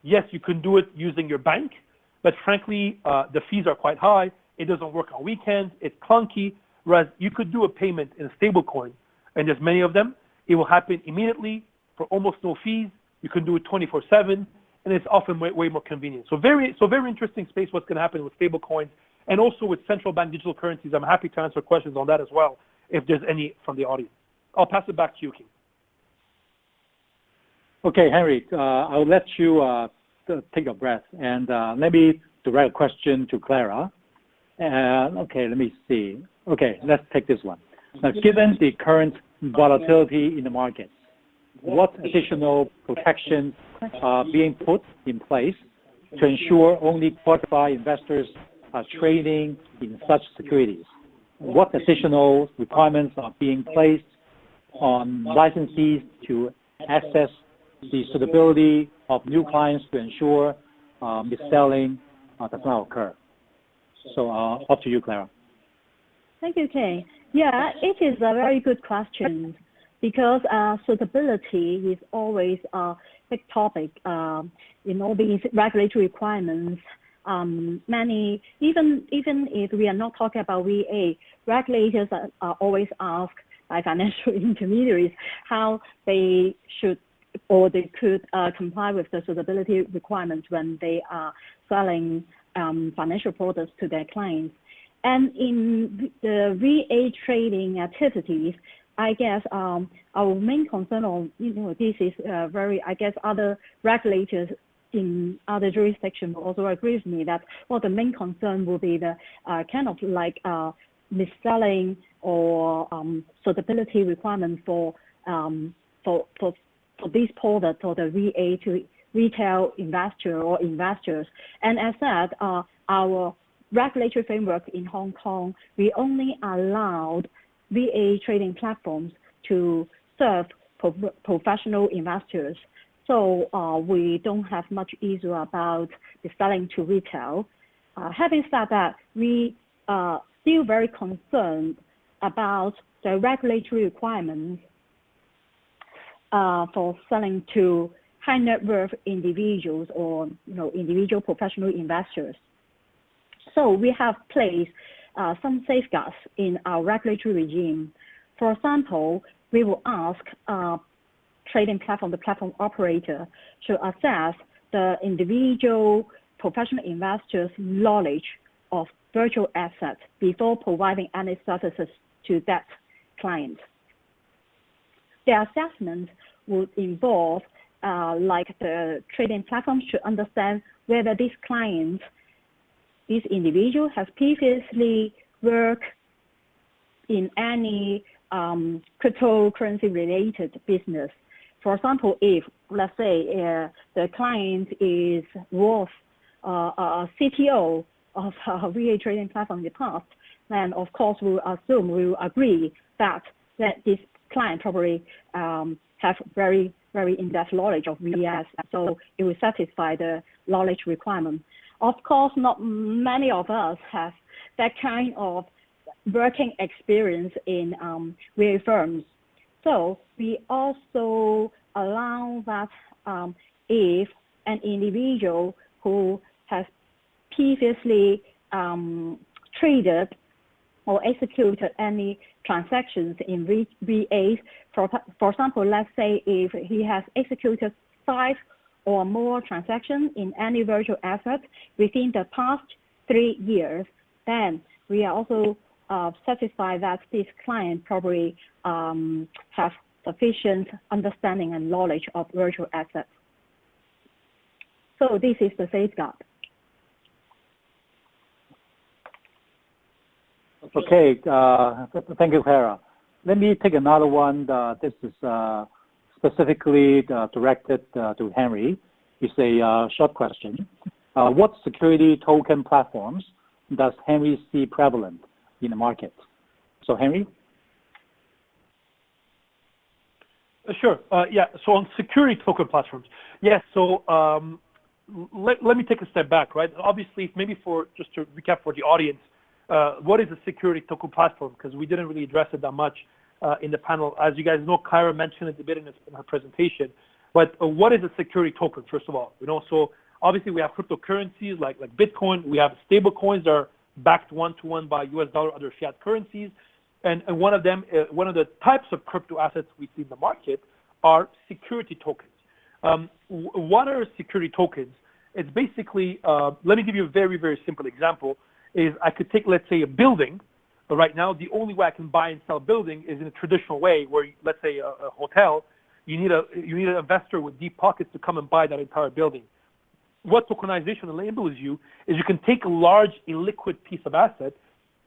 yes, you can do it using your bank. But frankly, the fees are quite high. It doesn't work on weekends. It's clunky. Whereas you could do a payment in a stable coin, and there's many of them. It will happen immediately for almost no fees. You can do it 24/7, and it's often way more convenient. So very interesting space what's going to happen with stable coins and also with central bank digital currencies. I'm happy to answer questions on that as well if there's any from the audience. I'll pass it back to you, King. Okay, Henry, I'll let you take a breath and let me direct a question to Clara. Okay, let me see. Okay, let's take this one. Now, given the current volatility in the market, what additional protections are being put in place to ensure only qualified investors are trading in such securities? What additional requirements are being placed on licensees to access the suitability of new clients to ensure mis-selling does not occur? So up to you, Clara. Thank you, Kay. Yeah, it is a very good question because suitability is always a big topic in all these regulatory requirements. Many, even if we are not talking about VA, regulators are always asked by financial intermediaries how they should or they could comply with the suitability requirements when they are selling financial products to their clients. And in the VA trading activities, I guess our main concern on, this is I guess other regulators in other jurisdictions will also agree with me that, the main concern will be the kind of like mis-selling or suitability requirements for these products or the VA to retail investor or investors. And as said, our regulatory framework in Hong Kong, we only allowed VA trading platforms to serve professional investors. So we don't have much issue about the selling to retail. Having said that, we are still very concerned about the regulatory requirements for selling to high net worth individuals or individual professional investors. So we have placed some safeguards in our regulatory regime. For example, we will ask trading platform, the platform operator, to assess the individual professional investors' knowledge of virtual assets before providing any services to that client. The assessment would involve like the trading platform should understand whether this client, this individual has previously worked in any cryptocurrency related business. For example, if let's say the client was a CTO of a VA trading platform in the past, then of course we will agree that this client probably have very in-depth knowledge of VAS, so it will satisfy the knowledge requirement. Of course, not many of us have that kind of working experience in VA firms. So we also allow that if an individual who has previously traded or executed any transactions in V8. For example, let's say if he has executed 5 or more transactions in any virtual asset within the past 3 years, then we are also satisfied that this client probably have sufficient understanding and knowledge of virtual assets. So this is the safeguard. Okay, thank you, Clara. Let me take another one. This is specifically directed to Henry. It's a short question. What security token platforms does Henry see prevalent in the market? So Henry? Sure. Yeah. So on security token platforms, yes. So let me take a step back, right? Obviously, maybe just to recap for the audience, what is a security token platform? Because we didn't really address it that much in the panel. As you guys know, Clara mentioned it a bit in her presentation. But what is a security token? First of all, so obviously we have cryptocurrencies like Bitcoin. We have stable coins that are backed one-to-one by US dollar, other fiat currencies. And one of the types of crypto assets we see in the market are security tokens. What are security tokens? It's basically, let me give you a very, very simple example, is I could take, let's say, a building. But right now, the only way I can buy and sell a building is in a traditional way where, let's say, a hotel, you need an investor with deep pockets to come and buy that entire building. What tokenization enables you is you can take a large illiquid piece of asset,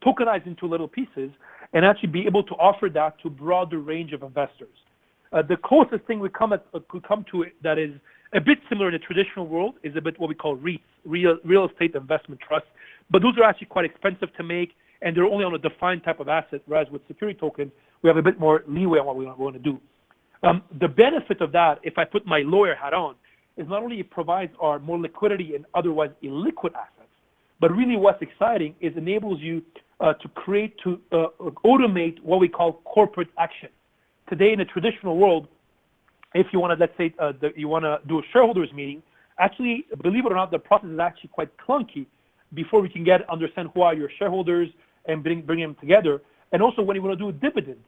tokenize into little pieces, and actually be able to offer that to a broader range of investors. The closest thing we could come to it that is a bit similar in the traditional world is a bit what we call REITs, real estate investment trusts. But those are actually quite expensive to make, and they're only on a defined type of asset, whereas with security tokens, we have a bit more leeway on what we want to do. The benefit of that, if I put my lawyer hat on, is not only it provides our more liquidity in otherwise illiquid assets, but really what's exciting is enables you to automate what we call corporate action. Today in a traditional world, if you want to, let's say, you want to do a shareholders meeting, actually, believe it or not, the process is actually quite clunky before we can understand who are your shareholders and bring them together. And also when you want to do a dividend,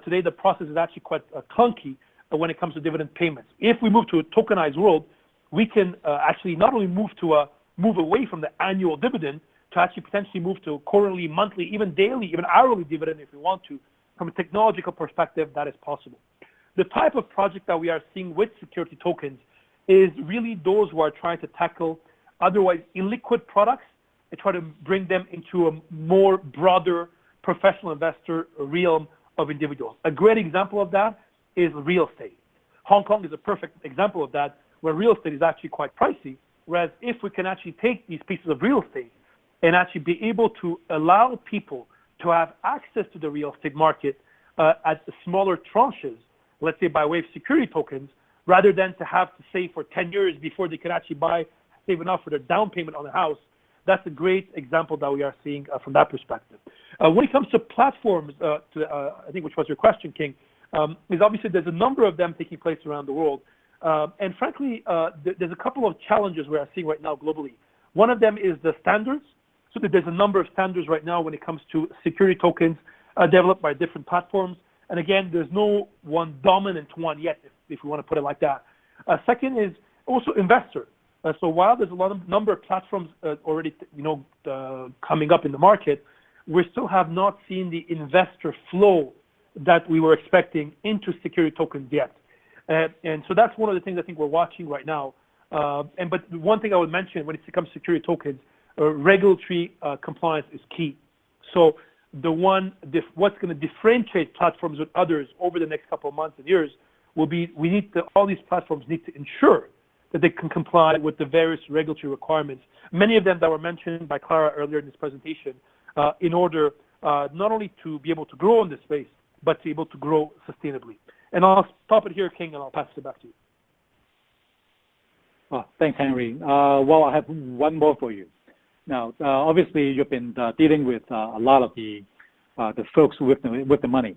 today the process is actually quite clunky when it comes to dividend payments. If we move to a tokenized world, we can actually not only move away from the annual dividend to actually potentially move to quarterly, monthly, even daily, even hourly dividend if we want to. From a technological perspective, that is possible. The type of project that we are seeing with security tokens is really those who are trying to tackle otherwise illiquid products and try to bring them into a more broader professional investor realm of individuals. A great example of that is real estate. Hong Kong is a perfect example of that, where real estate is actually quite pricey, whereas if we can actually take these pieces of real estate and actually be able to allow people to have access to the real estate market at smaller tranches, let's say by way of security tokens, rather than to have to save for 10 years before they can actually save enough for their down payment on the house. That's a great example that we are seeing from that perspective. When it comes to platforms, I think which was your question, King, is obviously there's a number of them taking place around the world. And frankly, there's a couple of challenges we are seeing right now globally. One of them is the standards. So there's a number of standards right now when it comes to security tokens developed by different platforms. And again, there's no one dominant one yet, if we want to put it like that. Second is also investor. So while there's a number of platforms already, coming up in the market, we still have not seen the investor flow that we were expecting into security tokens yet. And so that's one of the things I think we're watching right now. But one thing I would mention when it comes to security tokens, regulatory compliance is key. So what's going to differentiate platforms with others over the next couple of months and years will be all these platforms need to ensure that they can comply with the various regulatory requirements, many of them that were mentioned by Clara earlier in this presentation, in order not only to be able to grow in this space, but to be able to grow sustainably. And I'll stop it here, King, and I'll pass it back to you. Oh, thanks, Henry. Well, I have one more for you. Now, obviously, you've been dealing with a lot of the folks with the money.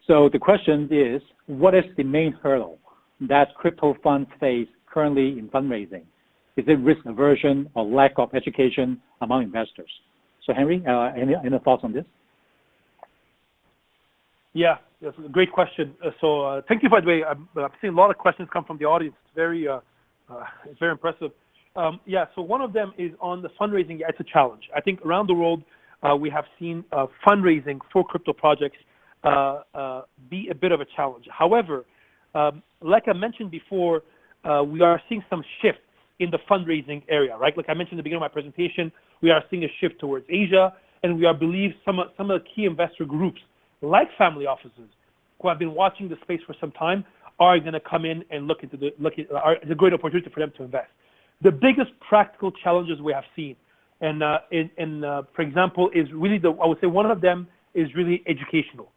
So the question is, what is the main hurdle that crypto funds face currently in fundraising? Is it risk aversion or lack of education among investors? So Henry, any thoughts on this? Yeah, that's a great question. So thank you, by the way. I'm seeing a lot of questions come from the audience. It's very impressive. So one of them is on the fundraising. Yeah, it's a challenge. I think around the world we have seen fundraising for crypto projects be a bit of a challenge. However, like I mentioned before, we are seeing some shifts in the fundraising area, right? Like I mentioned at the beginning of my presentation, we are seeing a shift towards Asia, and we believe some of the key investor groups, like family offices, who have been watching the space for some time, are going to come in and look at it's a great opportunity for them to invest. The biggest practical challenges we have seen, and for example, is really I would say one of them is really educational.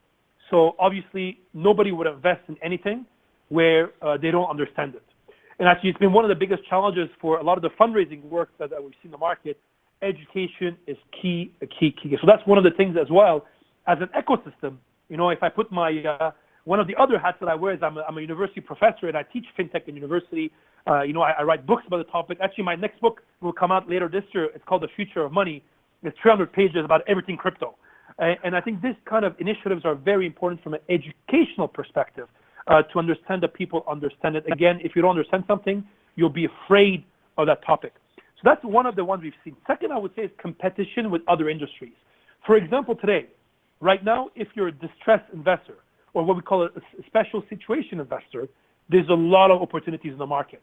So obviously, nobody would invest in anything where they don't understand it. And actually, it's been one of the biggest challenges for a lot of the fundraising work that we've seen in the market. Education is key. So that's one of the things as well. As an ecosystem, if I put my one of the other hats that I wear is I'm a university professor and I teach fintech in university. I write books about the topic. Actually, my next book will come out later this year. It's called The Future of Money. It's 300 pages about everything crypto. And I think this kind of initiatives are very important from an educational perspective to understand that people understand it. Again, if you don't understand something, you'll be afraid of that topic. So that's one of the ones we've seen. Second, I would say is competition with other industries. For example, today, right now, if you're a distressed investor or what we call a special situation investor, there's a lot of opportunities in the market.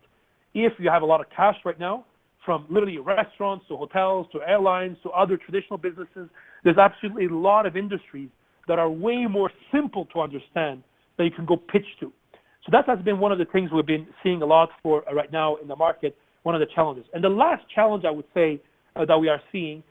If you have a lot of cash right now, from literally restaurants to hotels to airlines to other traditional businesses, there's absolutely a lot of industries that are way more simple to understand that you can go pitch to. So that has been one of the things we've been seeing a lot for right now in the market, one of the challenges. And the last challenge I would say that we are seeing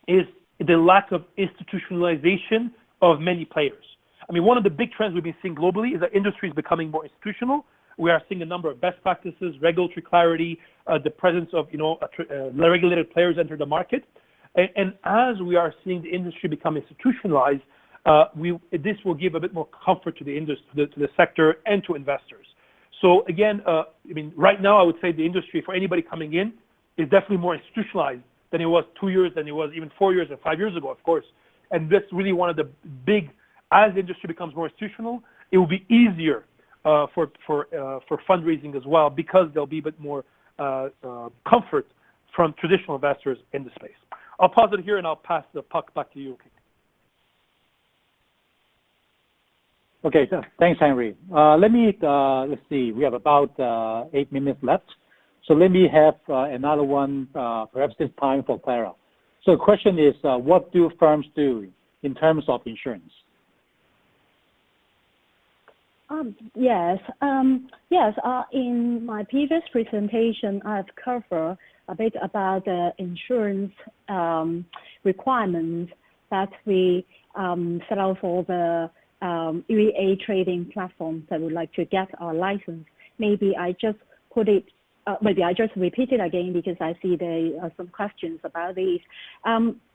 is the lack of institutionalization of many players. I mean, one of the big trends we've been seeing globally is that industry is becoming more institutional. We are seeing a number of best practices, regulatory clarity, the presence of regulated players enter the market. And as we are seeing the industry become institutionalized, this will give a bit more comfort to the industry, to the sector, and to investors. So again, right now I would say the industry for anybody coming in is definitely more institutionalized than it was 2 years, than it was even 4 years or 5 years ago, of course. And that's really one of the big. As the industry becomes more institutional, it will be easier for fundraising as well, because there'll be a bit more comfort from traditional investors in the space. I'll pause it here and I'll pass the puck back to you. Okay, thanks, Henry. Let's see. We have about 8 minutes left. So let me have another one, perhaps this time for Clara. So the question is, what do firms do in terms of insurance? Yes. In my previous presentation, I've covered a bit about the insurance requirements that we set out for the UEA trading platform that would like to get our license. Maybe I just repeat it again because I see there are some questions about these.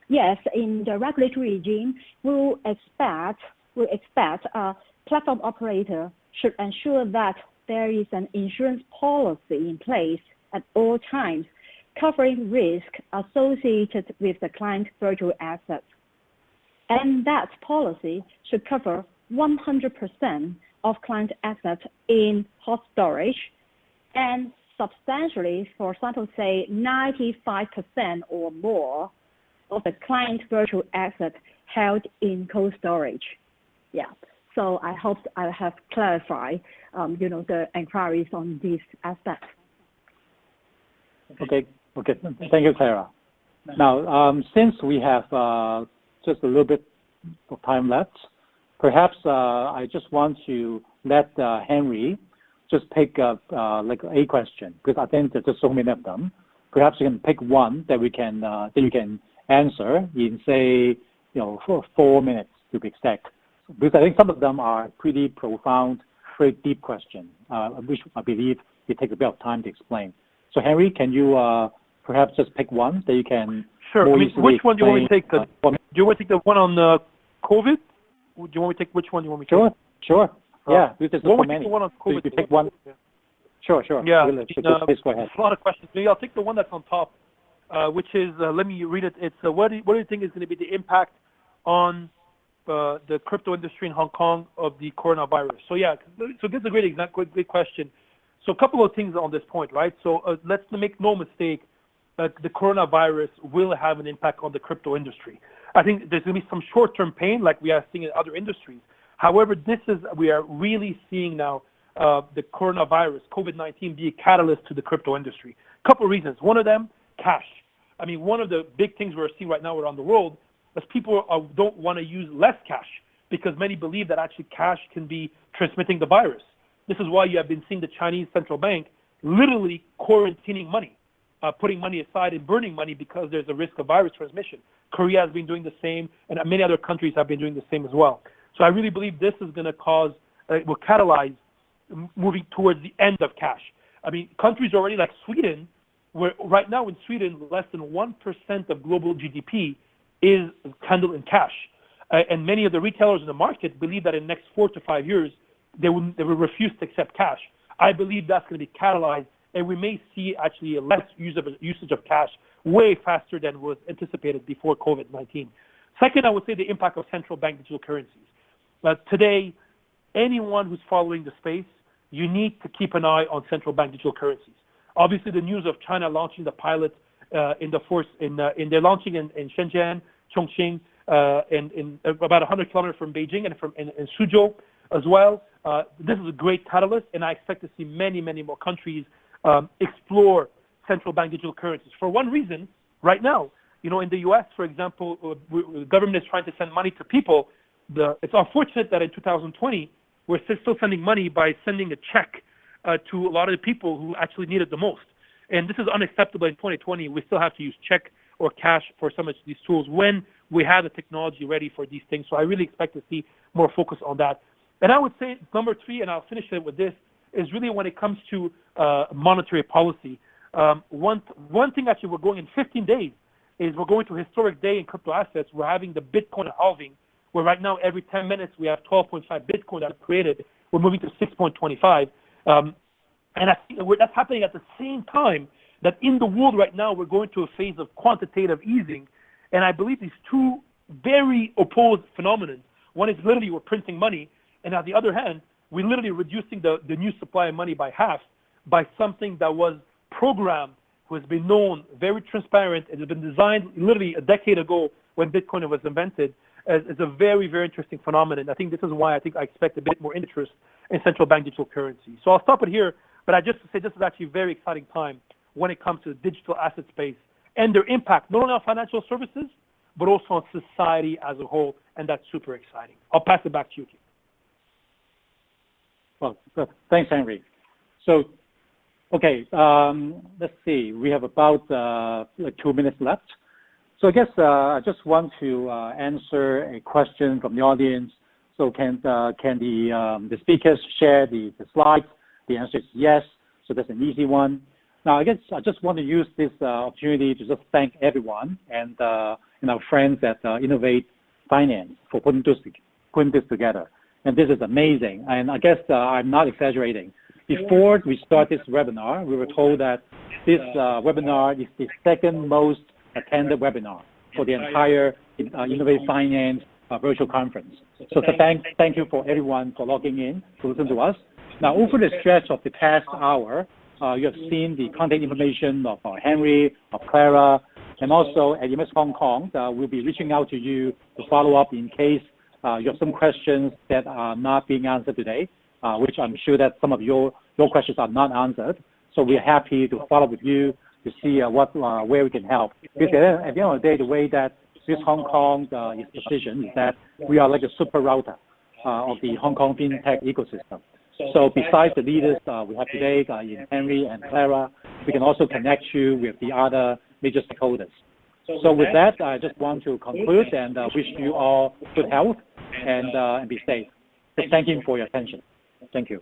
Yes, in the regulatory regime, we'll expect platform operator should ensure that there is an insurance policy in place at all times, covering risk associated with the client virtual assets. And that policy should cover 100% of client assets in hot storage, and substantially, for example, say 95% or more of the client virtual assets held in cold storage. Yeah. So I hope I have clarified, the inquiries on these aspects. Okay. Thank you, Clara. Now, since we have just a little bit of time left, perhaps I just want to let Henry just pick a question, because I think there's just so many of them. Perhaps you can pick one that you can answer in, say, 4 minutes to be exact. Because I think some of them are pretty profound, very deep questions, which I believe it takes a bit of time to explain. So, Henry, can you perhaps just pick one that you can? Sure. Which one do you want me to take? Do you want to take the one on COVID? Do you want me to take which one? Do you want me to? Sure. Yeah. There's so many. The one on COVID. So you pick one. Sure. Yeah. Please go ahead. A lot of questions. Maybe I'll take the one that's on top, which is let me read it. It's what do you think is going to be the impact on the crypto industry in Hong Kong of the coronavirus? So yeah, so this is a great question. So a couple of things on this point, right? So let's make no mistake that the coronavirus will have an impact on the crypto industry. I think there's going to be some short-term pain like we are seeing in other industries. However, we are really seeing now the coronavirus, COVID-19, be a catalyst to the crypto industry. A couple of reasons. One of them, cash. I mean, one of the big things we're seeing right now around the world is people don't want to use less cash because many believe that actually cash can be transmitting the virus. This is why you have been seeing the Chinese central bank literally quarantining money, putting money aside and burning money because there's a risk of virus transmission. Korea has been doing the same, and many other countries have been doing the same as well. So I really believe this is going to will catalyze moving towards the end of cash. I mean, countries already like Sweden, where right now in Sweden, less than 1% of global GDP is handled in cash. And many of the retailers in the market believe that in the next 4 to 5 years, they will refuse to accept cash. I believe that's going to be catalyzed, and we may see actually a less usage of cash way faster than was anticipated before COVID-19. Second, I would say the impact of central bank digital currencies. Today, anyone who's following the space, you need to keep an eye on central bank digital currencies. Obviously, the news of China launching the pilot they're launching in Shenzhen, Chongqing, in about 100 kilometers from Beijing, and in Suzhou as well. This is a great catalyst, and I expect to see many, many more countries explore central bank digital currencies. For one reason, right now, in the U.S., for example, the government is trying to send money to people. It's unfortunate that in 2020, we're still sending money by sending a check to a lot of the people who actually need it the most. And this is unacceptable in 2020. We still have to use check or cash for some of these tools when we have the technology ready for these things. So I really expect to see more focus on that. And I would say number 3, and I'll finish it with this, is really when it comes to monetary policy. One thing actually we're going in 15 days is we're going to a historic day in crypto assets. We're having the Bitcoin halving, where right now every 10 minutes we have 12.5 Bitcoin that are created. We're moving to 6.25. And I think that's happening at the same time that in the world right now we're going through a phase of quantitative easing. And I believe these two very opposed phenomena. One is literally we're printing money, and on the other hand, we're literally reducing the new supply of money by half by something that was programmed, who has been known, very transparent, and has been designed literally a decade ago when Bitcoin was invented. It's a very, very interesting phenomenon. I think this is why I expect a bit more interest in central bank digital currency. So I'll stop it here, but I just to say this is actually a very exciting time when it comes to the digital asset space and their impact, not only on financial services, but also on society as a whole, and that's super exciting. I'll pass it back to you, Keith. Well, thanks, Henry. So, okay, let's see. We have about 2 minutes left. So I guess I just want to answer a question from the audience. So can the speakers share the slides? The answer is yes. So that's an easy one. Now I guess I just want to use this opportunity to just thank everyone and our friends at Innovate Finance for putting this together. And this is amazing. And I guess I'm not exaggerating. Before we start this webinar, we were told that this webinar is the second most attended webinar for the entire Innovate Finance virtual conference. So thank you for everyone for logging in to listen to us. Now, over the stretch of the past hour, you have seen the contact information of Henry, of Clara, and also at IMEX Hong Kong, we'll be reaching out to you to follow up in case you have some questions that are not being answered today, which I'm sure that some of your questions are not answered. So we're happy to follow up with you to see where we can help. Because at the end of the day, the way that this Hong Kong is positioned is that we are like a super router of the Hong Kong FinTech ecosystem. So besides the leaders we have today, in Henry and Clara, we can also connect you with the other major stakeholders. So with that, I just want to conclude and wish you all good health and be safe. Thank you for your attention. Thank you.